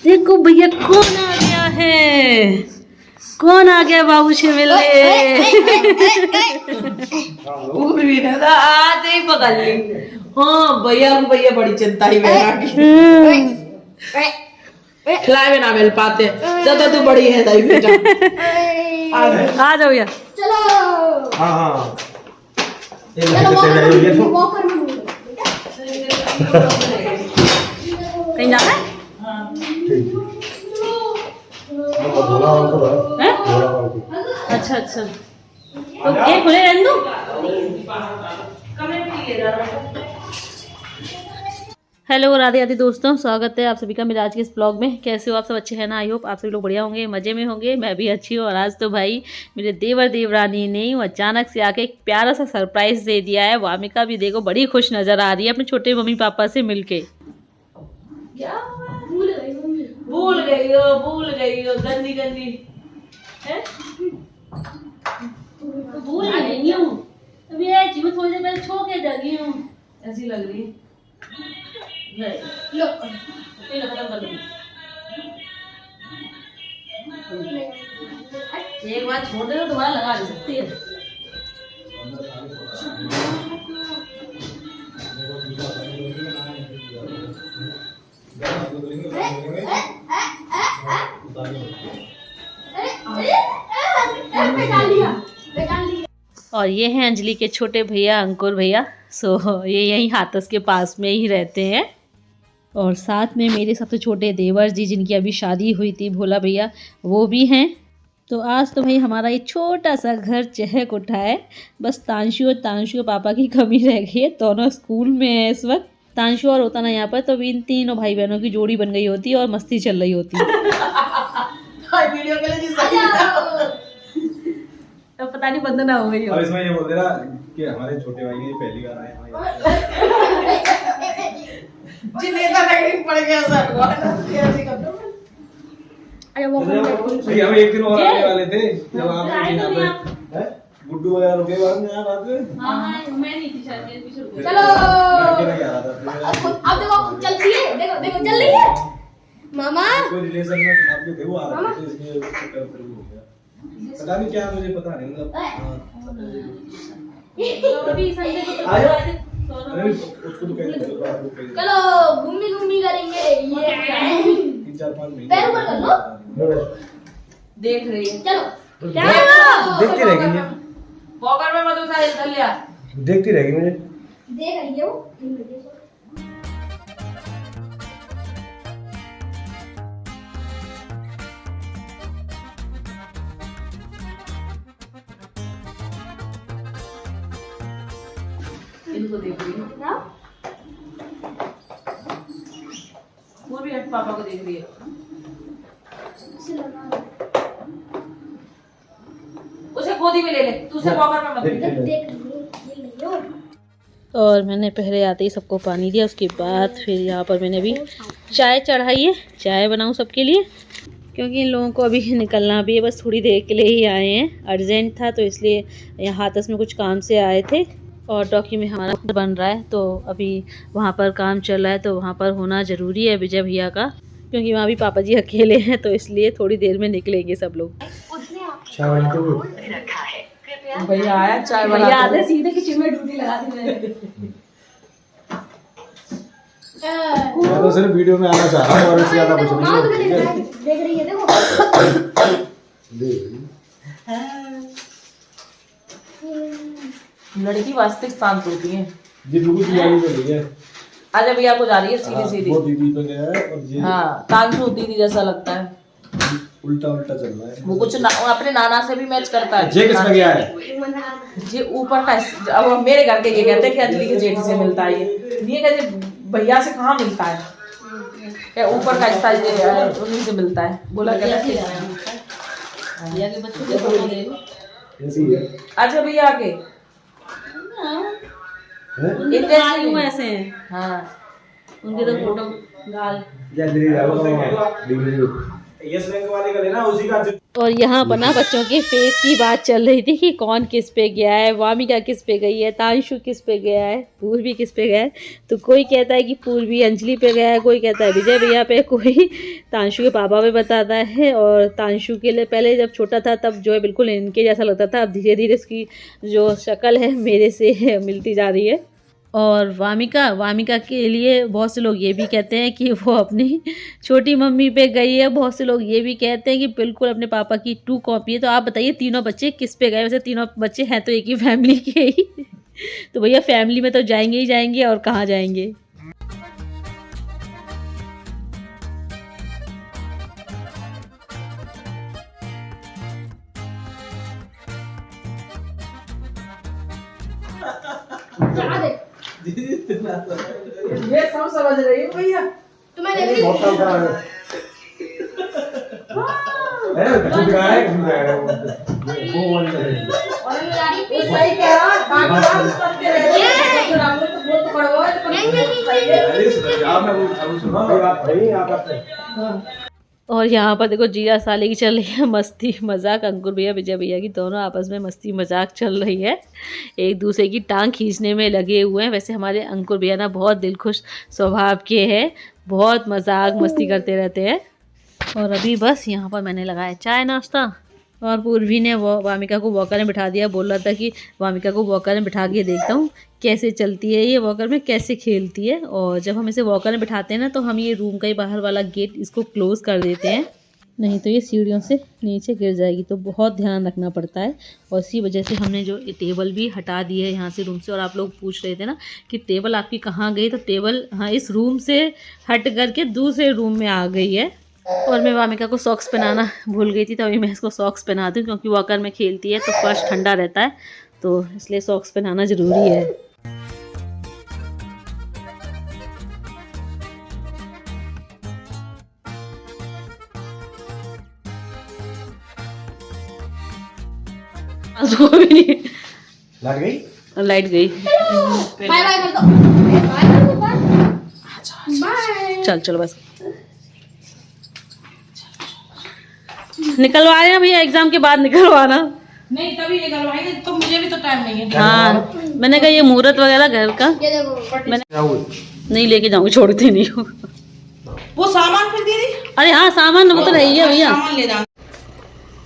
देखो भैया कौन आ गया है, कौन आ गया बाबू से मिलने। पूर्वी ने तो आते ही पकड़ ली। हाँ भैया को भैया बड़ी चिंता ही मेरा की। खिलाए भी ना मिल पाते जब तू बड़ी है दाई बेटा। आ जाओ भैया। चलो हाँ हाँ वॉकर में कहीं जाना है? अच्छा अच्छा, तो ये खुले रहने दो। हेलो राधे राधे दोस्तों, स्वागत है आप सभी का मेरे आज के इस ब्लॉग में। कैसे हो आप सब? अच्छे हैं ना? आई होप आप सभी लोग बढ़िया होंगे, मज़े में होंगे। मैं भी अच्छी हूँ। और आज तो भाई मेरे देवर देवरानी ने अचानक से आके एक प्यारा सा सरप्राइज़ दे दिया है। वामिका भी देखो बड़ी खुश नज़र आ रही है अपने छोटे मम्मी पापा से मिलके। भूल गई हो गंदी गंदी है। तो भूल नहीं हूँ, अभी ऐसी मैं थोड़ी देर पहले छो के जगी हूँ, ऐसी लग रही है। लो एक बार छोड़ दे तो दोबारा लगा दे सकती है। और ये हैं अंजलि के छोटे भैया अंकुर भैया। सो ये यहीं हाथस के पास में ही रहते हैं। और साथ में मेरे सबसे छोटे देवर जी जिनकी अभी शादी हुई थी, भोला भैया, वो भी हैं। तो आज तो भाई हमारा ये छोटा सा घर चहक उठा है। बस तांशु और पापा की कमी रह गई है। दोनों स्कूल में है इस वक्त। तांशु और होता ना यहाँ पर, तो इन तीनों भाई बहनों की जोड़ी बन गई होती है और मस्ती चल रही होती है। वीडियो के लिए तो पता नहीं बंद ना हो गई हो। अब इसमें ये बोल दे रहा कि हमारे छोटे भाई ने पहली बार आए जिनेता नहीं पड़ गया सर वो ऐसे कर दो। अरे वो भाई हम एक दिन और आने वाले थे जब आप यहाँ पे हैं गुड्डू वगैरह रुके बाद में यार रात में। हां मैं नहीं थी शायद, मेरे पीछे रुके। चलो लड़के ने क्या रहा था अब देखो चलती है, देखो चल रही है मामा। कोई रिलेशन में आपके थे वो आ रहे थे इसलिए चक्कर फिर हो गया। पता नहीं क्या, मुझे पता नहीं मतलब तो अभी संडे को तो आया? आए थे। अरे उसको तो कहते थे रात को कहीं चलो घूमी करेंगे ये 3-4-5 महीने पैर ऊपर कर लो। देख रही है। चलो क्या देखती रहेगी पॉकेट में मत उठा इधर लिया। देखती रहेगी मुझे। देख रही है वो। इनको देख रही है। वो भी पापा को देख रही है। उसे गोदी में ले ले, तू उसे पॉकेट में मत ले। देख रही है। और मैंने पहले आते ही सबको पानी दिया, उसके बाद फिर यहाँ पर मैंने भी चाय चढ़ाई है। चाय बनाऊँ सबके लिए, क्योंकि इन लोगों को अभी निकलना भी है। बस थोड़ी देर के लिए ही आए हैं, अर्जेंट था तो इसलिए यहाँ हाथस में कुछ काम से आए थे। और डॉक्यूमेंट में हमारा बन रहा है तो अभी वहाँ पर काम चल रहा है, तो वहाँ पर होना ज़रूरी है विजय भैया का, क्योंकि वहाँ भी पापा जी अकेले हैं। तो इसलिए थोड़ी देर में निकलेंगे सब लोग। भैया आया चाय बना। भैया आधे सीधे किचन में ड्यूटी लगा दी मैंने। मैं तो सिर्फ वीडियो में आना चाह रहा हूँ और इससे ज्यादा कुछ मामा तो नहीं है। देख रही है देखो। लड़की वास्तविक शांत होती है। जी बिल्कुल तैयारी कर रही है। आजा भैया को जा रही है सीधी सीधी। वो दीदी पे गया है और ये हाँ तांशु दीदी जैसा लगता है। उल्टा चल रहा है। वो कुछ अपने नाना से भी मैच करता है। ये किस पे गया है? ये ऊपर का अब मेरे घर के ये कहते हैं कि अंजलि के जेठ से मिलता है। ये कहते भैया से कहाँ मिलता है, क्या ऊपर का हिस्सा ये उन्हीं से मिलता है। बोला भैया के बच्चों के फोटो दे दो। ऐसी है अच्छा भैया आके इतने आयु ऐसे हैं। हाँ उनके तो फोटो डाल। या दिल्ली जाओ डिग्री यस बैंक वाले का लेना उसी का। और यहाँ पर ना बच्चों के फेस की बात चल रही थी कि कौन किस पे गया है, वामिका किस पे गई है, तांशु किस पे गया है, पूर्वी किस पे गया है। तो कोई कहता है कि पूर्वी अंजलि पे गया है, कोई कहता है विजय भैया पे, कोई तांशु के पापा पे बताता है। और तांशु के लिए पहले जब छोटा था तब जो है बिल्कुल इनके जैसा लगता था, अब धीरे धीरे इसकी जो शक्ल है मेरे से मिलती जा रही है। और वामिका के लिए बहुत से लोग ये भी कहते हैं कि वो अपनी छोटी मम्मी पे गई है, बहुत से लोग ये भी कहते हैं कि बिल्कुल अपने पापा की 2 कॉपी है। तो आप बताइए तीनों बच्चे किस पे गए? वैसे तीनों बच्चे हैं तो एक ही फैमिली के ही तो भैया फैमिली में तो जाएंगे ही जाएंगे, और कहाँ जाएंगे। ये सब समझ रही हूँ भैया। तुम्हें जल्दी बहुत काम खराब है। वो वाली और गाड़ी पे सही कह रहा है, बात करते रहे तो हम लोग तो बहुत कड़वा है, पर सही है। अरे पंजाब में वो अब सुनो बात भाई आप अपने। और यहाँ पर देखो जिया साले की चल रही है मस्ती मजाक। अंकुर भैया विजय भैया की दोनों आपस में मस्ती मजाक चल रही है, एक दूसरे की टांग खींचने में लगे हुए हैं। वैसे हमारे अंकुर भैया ना बहुत दिलखुश स्वभाव के हैं, बहुत मजाक मस्ती करते रहते हैं। और अभी बस यहाँ पर मैंने लगाया चाय नाश्ता, और पूर्वी ने वो वामिका को वॉकर में बिठा दिया। बोल रहा था कि वामिका को वॉकर में बिठा के देखता हूँ कैसे चलती है ये, वॉकर में कैसे खेलती है। और जब हम इसे वॉकर में बिठाते हैं ना तो हम ये रूम का ही बाहर वाला गेट इसको क्लोज़ कर देते हैं, नहीं तो ये सीढ़ियों से नीचे गिर जाएगी। तो बहुत ध्यान रखना पड़ता है, और इसी वजह से हमने जो टेबल भी हटा दी है यहाँ से रूम से। और आप लोग पूछ रहे थे ना कि टेबल आपकी कहाँ गई, तो टेबल हाँ इस रूम से हट करके दूसरे रूम में आ गई है। और मैं वामिका को सॉक्स पहनाना भूल गई थी, तो अभी मैं इसको सॉक्स पहनाती हूँ, क्योंकि वॉकर में खेलती है तो फर्श ठंडा रहता है, तो इसलिए सॉक्स पहनाना ज़रूरी है। भी नहीं, लग गई लाइट गई। बाय बाय कर दो, बाय कर दो, बाय। चल चलो बस निकलवा रहे भैया, एग्जाम के बाद निकलवाना। नहीं तभी निकलवाएंगे, तो मुझे भी तो टाइम नहीं है। हाँ मैंने कहा ये मुहूर्त वगैरह घर का ये देखो मैंने क्या हुआ? नहीं लेके जाऊंगी, छोड़ती नहीं हूँ। वो सामान फिर दीदी, अरे हाँ सामान वो तो रही है भैया, सामान ले जाना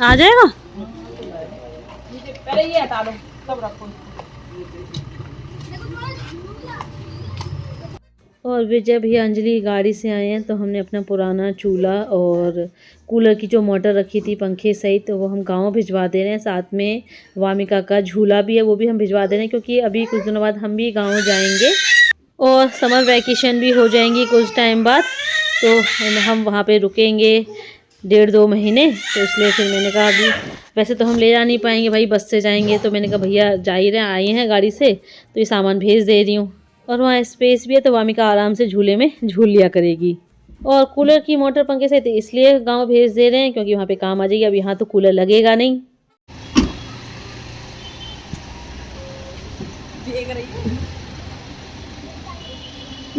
आ जाएगा। पहले ये हटा दो तब रखो। और विजय भैया अंजलि गाड़ी से आए हैं, तो हमने अपना पुराना चूल्हा और कूलर की जो मोटर रखी थी पंखे सहित, तो वो हम गांव भिजवा दे रहे हैं। साथ में वामिका का झूला भी है, वो भी हम भिजवा दे रहे हैं, क्योंकि अभी कुछ दिनों बाद हम भी गांव जाएंगे और समर वैकेशन भी हो जाएंगी कुछ टाइम बाद, तो हम वहाँ पे रुकेंगे 1.5-2 महीने। तो इसलिए फिर मैंने कहा अभी वैसे तो हम ले जा नहीं पाएंगे भाई, बस से जाएंगे, तो मैंने कहा भैया जा ही रहे आए हैं गाड़ी से, तो ये सामान भेज दे रही हूँ। और वहाँ स्पेस भी है, तो वामिका आराम से झूले में झूल लिया करेगी। और कूलर की मोटर पंखे से तो इसलिए गांव भेज दे रहे हैं क्योंकि वहाँ पे काम आ जाएगी, अब यहाँ तो कूलर लगेगा नहीं।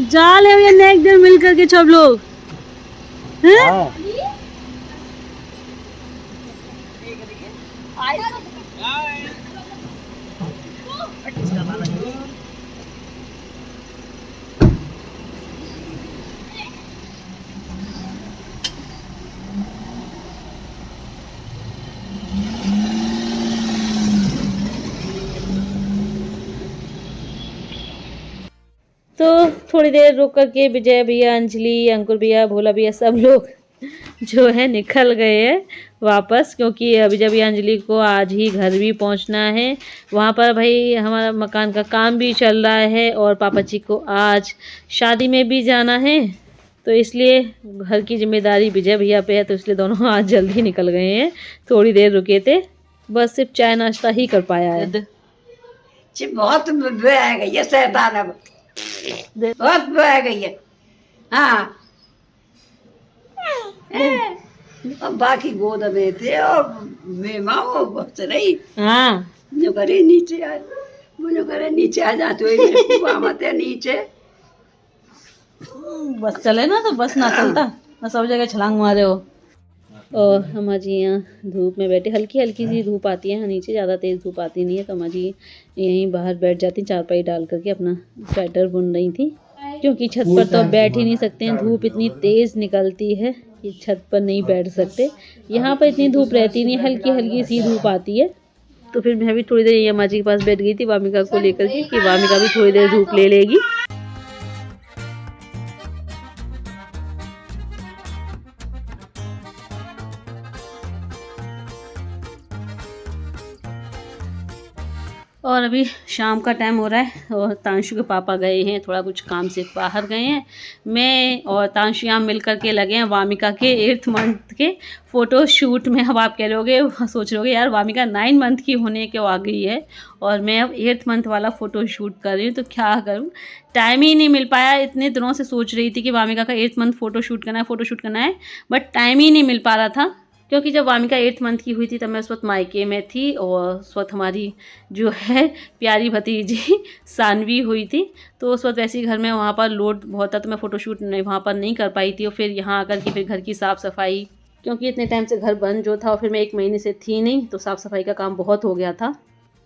जा ले भैया नेक्स्ट दिन मिल करके सब लोग हैं? तो थोड़ी देर रुक करके विजय भैया, अंजलि, अंकुर भैया, भोला भैया सब लोग जो है निकल गए हैं वापस, क्योंकि विजय भैया अंजलि को आज ही घर भी पहुंचना है। वहाँ पर भाई हमारा मकान का काम भी चल रहा है, और पापा जी को आज शादी में भी जाना है, तो इसलिए घर की जिम्मेदारी विजय भैया पे है, तो इसलिए दोनों आज जल्दी निकल गए हैं। थोड़ी देर रुके थे, बस सिर्फ चाय नाश्ता ही कर पाया है। बहुत बह गई है शैतान, अब बहुत बह गई है। हाँ अब बाकी गोद में थे और मैं माँ बस रही। हाँ जो करे नीचे आ, मुझे करे नीचे आ जाते हुए मेरे को मत है नीचे। बस चले ना तो बस ना चलता ना, सब जगह छलांग मारे हो। और अम्मा जी यहाँ धूप में बैठे, हल्की हल्की सी धूप आती है नीचे, ज़्यादा तेज़ धूप आती नहीं है। तो अम्मा जी यहीं बाहर बैठ जाती, चारपाई डाल करके अपना स्वेटर बुन रही थी, क्योंकि छत पर तो अब बैठ ही नहीं सकते हैं, धूप इतनी तेज़ निकलती है कि छत पर नहीं बैठ सकते। यहाँ पर इतनी धूप रहती नहीं, हल्की हल्की सी धूप आती है। तो फिर मैं भी थोड़ी देर अम्मा जी के पास बैठ गई थी वामिका को लेकर के, कि वामिका भी थोड़ी देर धूप ले लेगी। और अभी शाम का टाइम हो रहा है और तांशु के पापा गए हैं, थोड़ा कुछ काम से बाहर गए हैं। मैं और तांशु यहाँ मिल कर के लगे हैं वामिका के 8th मंथ के फ़ोटो शूट में। अब आप कह रहोगे, सोच रहोगे यार वामिका 9 मंथ की होने के आ गई है और मैं अब 8th मंथ वाला फ़ोटो शूट कर रही हूँ, तो क्या करूँ, टाइम ही नहीं मिल पाया। इतने दिनों से सोच रही थी कि वामिका का 8th मंथ फ़ोटो शूट करना है, बट टाइम ही नहीं मिल पा रहा था। क्योंकि जब वामिका 8th मंथ की हुई थी तब मैं उस वक्त मायके में थी और उस वक्त हमारी जो है प्यारी भतीजी सानवी हुई थी, तो उस वक्त वैसे ही घर में वहाँ पर लोड बहुत था, तो मैं फ़ोटोशूट वहाँ पर नहीं कर पाई थी। और फिर यहाँ आकर के फिर घर की साफ़ सफाई, क्योंकि इतने टाइम से घर बंद जो था और फिर मैं 1 महीने से थी नहीं, तो साफ़ सफाई का काम बहुत हो गया था।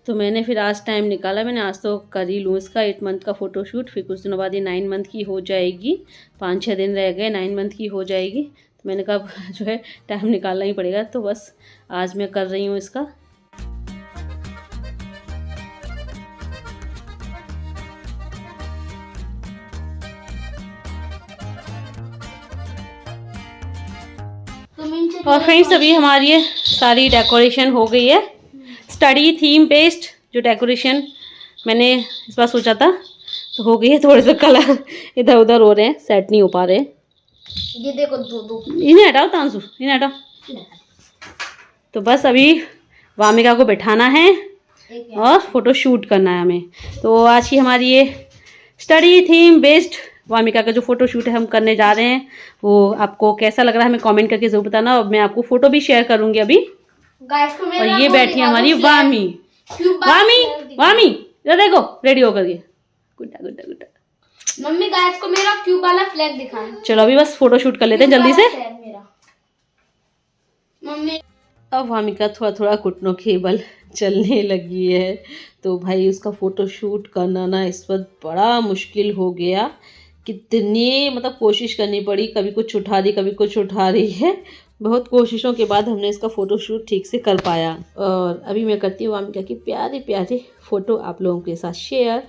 तो मैंने फिर आज टाइम निकाला, मैंने आज तो कर ही लूँ इसका 8 मंथ का फ़ोटोशूट। फिर कुछ दिनों बाद ये 9 मंथ की हो जाएगी, 5-6 दिन रह गए 9 मंथ की हो जाएगी। तो मैंने कहा जो है टाइम निकालना ही पड़ेगा, तो बस आज मैं कर रही हूँ इसका। और फ्रेंड्स अभी हमारी ये सारी डेकोरेशन हो गई है, स्टडी थीम बेस्ड जो डेकोरेशन मैंने इस बार सोचा था, तो हो गई है। थोड़े से कलर इधर उधर हो रहे हैं, सेट नहीं हो पा रहे। ये देखो दो इन्हें हटाओ तांसु, इन्हें हटाओ। तो बस अभी वामिका को बैठाना है और फोटो शूट करना है हमें। तो आज की हमारी ये स्टडी थीम बेस्ड वामिका का जो फ़ोटो शूट है हम करने जा रहे हैं, वो आपको कैसा लग रहा है हमें कमेंट करके ज़रूर बताना। और मैं आपको फ़ोटो भी शेयर करूँगी अभी। और ये बैठी है हमारी वामी। वामी वामी इधर देखो, रेडी होकर के, गुड्डा गुड्डा गुड्डा। मम्मी गाइस को मेरा क्यूब वाला फ्लैग दिखाएं। चलो अभी बस फ़ोटो शूट कर लेते हैं जल्दी से। मम्मी अब वामिका थोड़ा थोड़ा घुटनों के बल चलने लगी है, तो भाई उसका फ़ोटो शूट करना ना इस वक्त बड़ा मुश्किल हो गया। कितनी मतलब कोशिश करनी पड़ी, कभी कुछ उठा रही कभी कुछ उठा रही है। बहुत कोशिशों के बाद हमने इसका फ़ोटो शूट ठीक से कर पाया। और अभी मैं करती हूँ वामिका की प्यारी प्यारी फ़ोटो आप लोगों के साथ शेयर।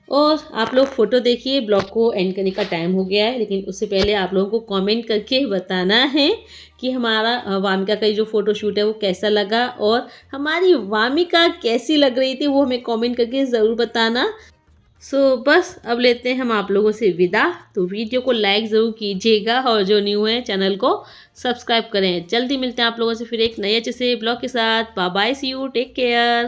और आप लोग फ़ोटो देखिए, ब्लॉग को एंड करने का टाइम हो गया है, लेकिन उससे पहले आप लोगों को कमेंट करके बताना है कि हमारा वामिका का जो फ़ोटो शूट है वो कैसा लगा और हमारी वामिका कैसी लग रही थी, वो हमें कमेंट करके ज़रूर बताना। सो बस अब लेते हैं हम आप लोगों से विदा। तो वीडियो को लाइक ज़रूर कीजिएगा और जो न्यू है चैनल को सब्सक्राइब करें। जल्दी मिलते हैं आप लोगों से फिर एक नए अच्छे से ब्लॉग के साथ। Bye bye, see you, take care.